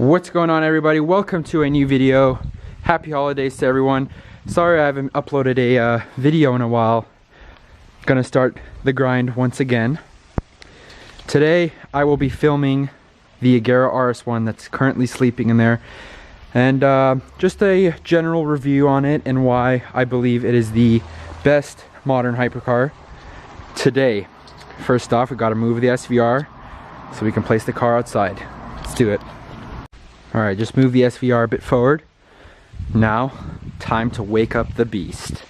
What's going on, everybody? Welcome to a new video. Happy holidays to everyone. Sorry I haven't uploaded a video in a while. Gonna start the grind once again. Today I will be filming the Agera RS1 that's currently sleeping in there, and just a general review on it and why I believe it is the best modern hypercar today. First off, we gotta move the SVR so we can place the car outside. Let's do it. Alright, just move the SVR a bit forward. Now, time to wake up the beast.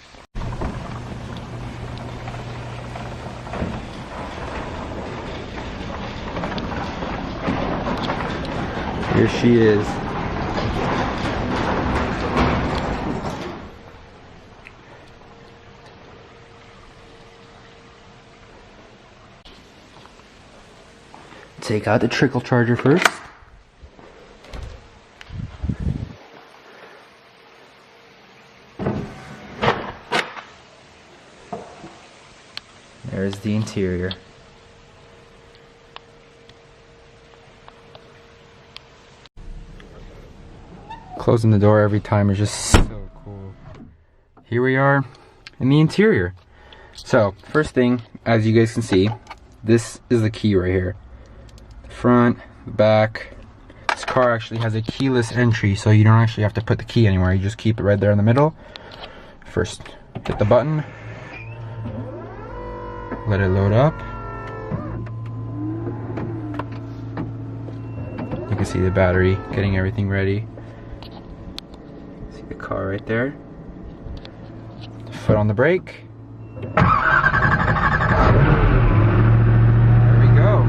Here she is. Take out the trickle charger first. There's the interior. Closing the door every time is just so cool. Here we are in the interior. So, first thing, as you guys can see, this is the key right here. The front, the back. This car actually has a keyless entry, so you don't actually have to put the key anywhere. You just keep it right there in the middle. First, hit the button. Let it load up. You can see the battery getting everything ready. See the car right there. Foot on the brake. There we go.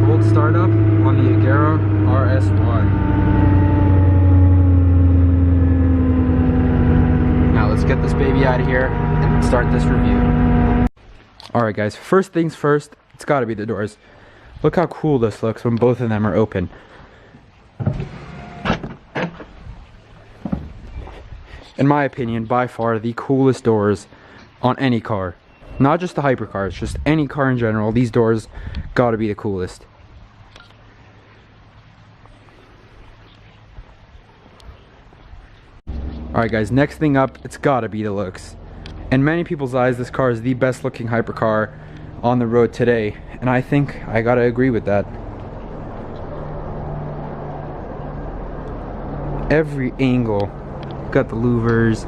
Cold startup on the Agera RS1. Let's get this baby out of here and start this review. Alright guys, first things first, it's gotta be the doors. Look how cool this looks when both of them are open. In my opinion, by far the coolest doors on any car. Not just the hypercars, just any car in general. These doors gotta be the coolest. Alright guys, next thing up, it's gotta be the looks. In many people's eyes, this car is the best looking hypercar on the road today, and I think I gotta agree with that. Every angle, got the louvers,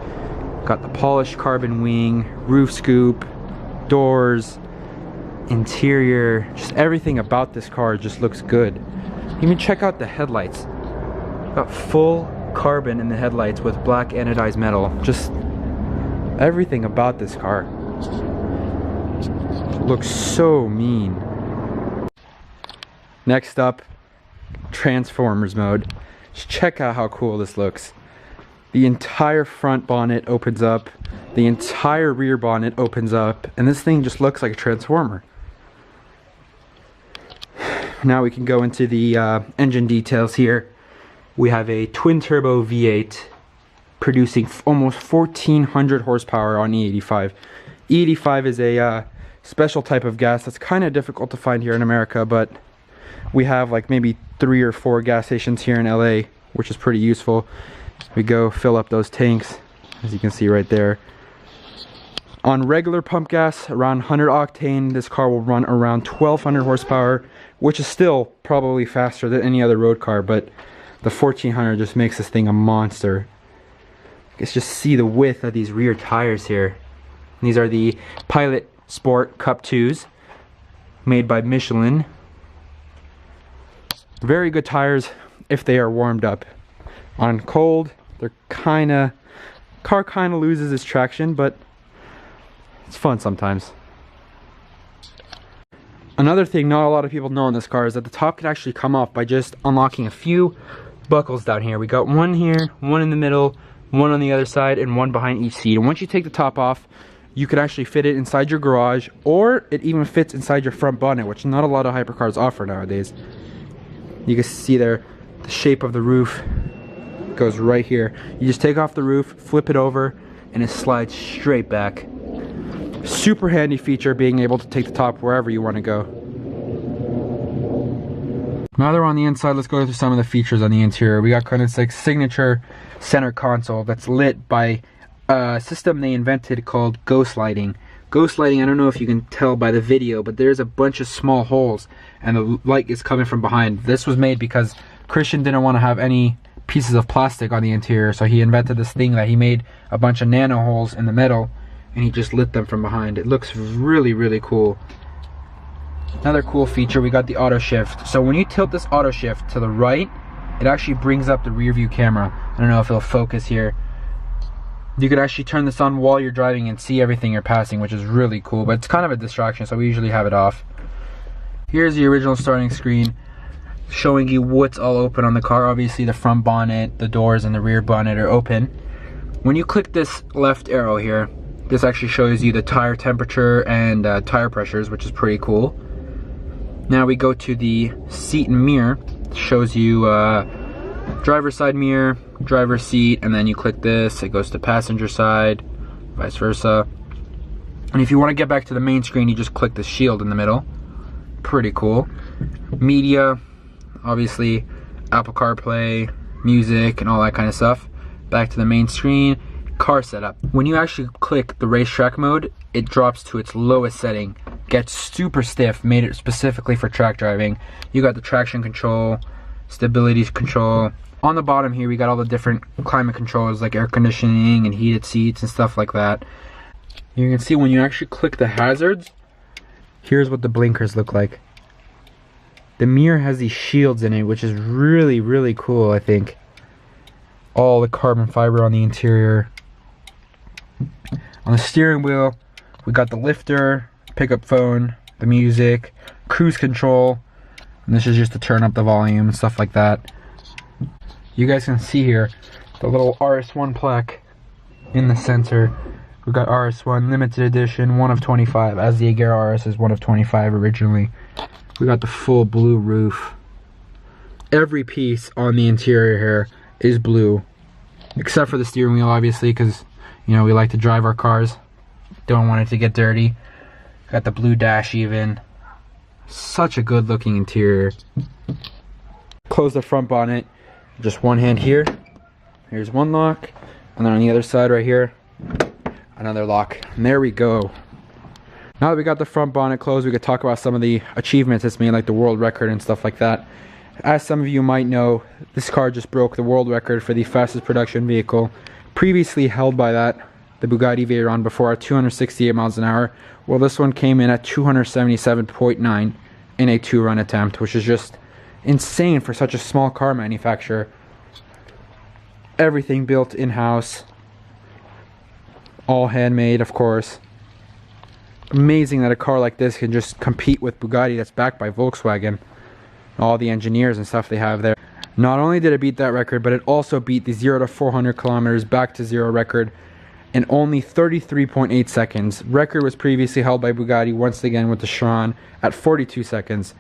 got the polished carbon wing, roof scoop, doors, interior, just everything about this car just looks good. Even check out the headlights. Got full carbon in the headlights with black anodized metal. Just everything about this car looks so mean. Next up, Transformers mode. Just check out how cool this looks. The entire front bonnet opens up, the entire rear bonnet opens up, and this thing just looks like a transformer. Now we can go into the engine details here. We have a twin-turbo V8 producing almost 1,400 horsepower on E85. E85 is a special type of gas that's kind of difficult to find here in America, but we have like maybe 3 or 4 gas stations here in LA, which is pretty useful. We go fill up those tanks, as you can see right there. On regular pump gas, around 100 octane, this car will run around 1,200 horsepower, which is still probably faster than any other road car, but the 1,400 just makes this thing a monster. Let's just see the width of these rear tires here. These are the Pilot Sport Cup 2s, made by Michelin. Very good tires if they are warmed up. On cold, they're car kinda loses its traction, but it's fun sometimes. Another thing not a lot of people know in this car is that the top can actually come off by just unlocking a few buckles down here. We got one here, one in the middle, one on the other side, and one behind each seat. And once you take the top off, you can actually fit it inside your garage, or it even fits inside your front bonnet, which not a lot of hypercars offer nowadays. You can see there the shape of the roof goes right here. You just take off the roof, flip it over, and it slides straight back. Super handy feature, being able to take the top wherever you want to go. Now that we're on the inside, let's go through some of the features on the interior. We got Koenigsegg's signature center console that's lit by a system they invented called ghost lighting. Ghost lighting, I don't know if you can tell by the video, but there's a bunch of small holes and the light is coming from behind. This was made because Christian didn't want to have any pieces of plastic on the interior, so he invented this thing that he made a bunch of nano holes in the middle and he just lit them from behind. It looks really, really cool. Another cool feature, we got the auto shift. So when you tilt this auto shift to the right, it actually brings up the rear view camera. I don't know if it'll focus here. You could actually turn this on while you're driving and see everything you're passing, which is really cool, but it's kind of a distraction, so we usually have it off. Here's the original starting screen showing you what's all open on the car. Obviously the front bonnet, the doors, and the rear bonnet are open. When you click this left arrow here, this actually shows you the tire temperature and tire pressures, which is pretty cool. Now we go to the seat and mirror. It shows you driver's side mirror, driver's seat, and then you click this, it goes to passenger side, vice versa. And if you want to get back to the main screen, you just click the shield in the middle. Pretty cool. Media, obviously Apple CarPlay, music, and all that kind of stuff. Back to the main screen. Car setup. When you actually click the racetrack mode, it drops to its lowest setting, gets super stiff, made it specifically for track driving. You got the traction control, stability control. On the bottom here, we got all the different climate controls like air conditioning and heated seats and stuff like that. You can see when you actually click the hazards, here's what the blinkers look like. The mirror has these shields in it, which is really, really cool, I think. All the carbon fiber on the interior. On the steering wheel, we got the lifter, pickup phone, the music, cruise control, and this is just to turn up the volume and stuff like that. You guys can see here the little RS1 plaque in the center. We got RS1 limited edition, 1 of 25, as the Agera RS is 1 of 25 originally. We got the full blue roof. Every piece on the interior here is blue, except for the steering wheel, obviously, because you know we like to drive our cars, don't want it to get dirty. Got the blue dash even. Such a good looking interior. Close the front bonnet, just one hand here. Here's one lock, and then on the other side right here, another lock. And there we go. Now that we got the front bonnet closed, we could talk about some of the achievements it's made, like the world record and stuff like that. As some of you might know, this car just broke the world record for the fastest production vehicle, previously held by that, the Bugatti Veyron, before at 268 miles an hour. Well, this one came in at 277.9 in a 2-run attempt, which is just insane for such a small car manufacturer. Everything built in-house, all handmade, of course. Amazing that a car like this can just compete with Bugatti that's backed by Volkswagen. All the engineers and stuff they have there. Not only did it beat that record, but it also beat the 0 to 400 kilometers back to zero record in only 33.8 seconds. Record was previously held by Bugatti once again with the Chiron at 42 seconds.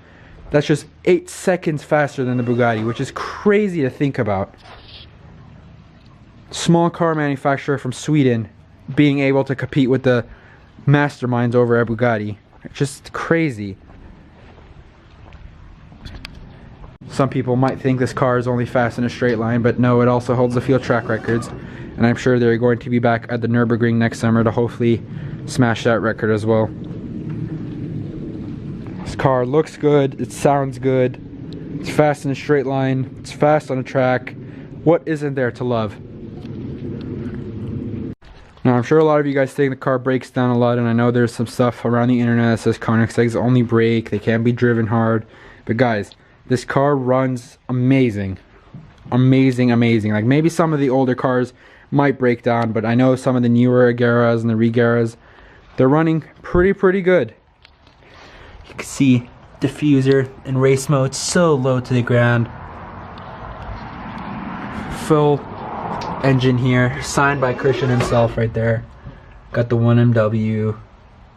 That's just 8 seconds faster than the Bugatti, which is crazy to think about. Small car manufacturer from Sweden being able to compete with the masterminds over at Bugatti. It's just crazy. Some people might think this car is only fast in a straight line, but no, it also holds the field track records. And I'm sure they're going to be back at the Nürburgring next summer to hopefully smash that record as well. This car looks good, it sounds good, it's fast in a straight line, it's fast on a track. What isn't there to love? Now, I'm sure a lot of you guys think the car breaks down a lot, and I know there's some stuff around the internet that says Koenigsegg's only brake, they can't be driven hard. But guys, this car runs amazing. Amazing, amazing. Like, maybe some of the older cars might break down, but I know some of the newer Ageras and the Regeras, they're running pretty good. You can see diffuser in race mode so low to the ground. Full engine here, signed by Christian himself right there. Got the 1MW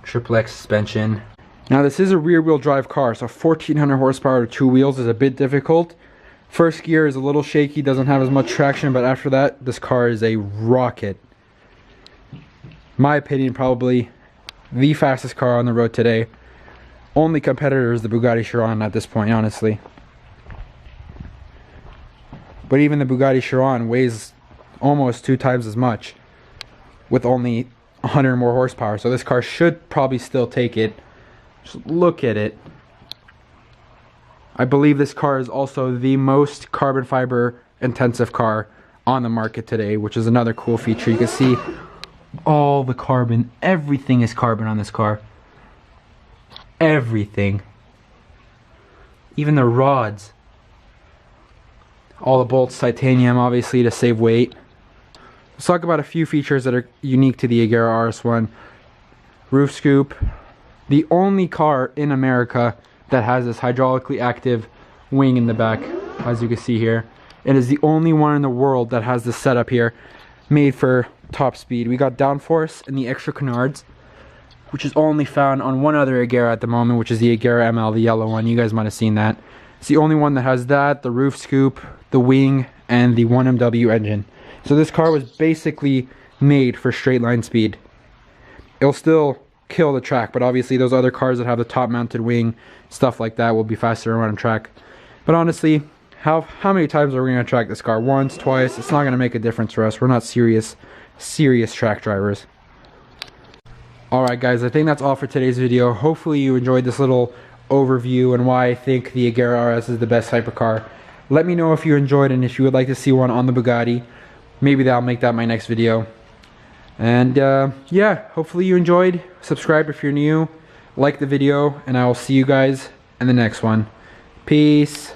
triple X suspension. Now this is a rear wheel drive car, so 1400 horsepower to 2 wheels is a bit difficult. First gear is a little shaky, doesn't have as much traction, but after that, this car is a rocket. My opinion, probably the fastest car on the road today. Only competitor is the Bugatti Chiron at this point, honestly. But even the Bugatti Chiron weighs almost 2 times as much with only 100 more horsepower. So this car should probably still take it. Just look at it. I believe this car is also the most carbon fiber intensive car on the market today, which is another cool feature. You can see all the carbon, everything is carbon on this car. Everything. Even the rods. All the bolts titanium, obviously, to save weight. Let's talk about a few features that are unique to the Agera RS1. Roof scoop. The only car in America that has this hydraulically active wing in the back, as you can see here. It is the only one in the world that has this setup here, made for top speed. We got downforce and the extra canards, which is only found on one other Agera at the moment, which is the Agera ML, the yellow one. You guys might have seen that. It's the only one that has that, the roof scoop, the wing, and the 1MW engine. So this car was basically made for straight line speed. It'll still kill the track, but obviously those other cars that have the top mounted wing, stuff like that, will be faster around track. But honestly, how many times are we going to track this car? Once, twice? It's not going to make a difference for us. We're not serious track drivers. Alright guys, I think that's all for today's video. Hopefully you enjoyed this little overview and why I think the Agera RS is the best hypercar. Let me know if you enjoyed and if you would like to see one on the Bugatti. Maybe I'll make that my next video. And yeah, hopefully you enjoyed. Subscribe if you're new. Like the video, and I will see you guys in the next one. Peace.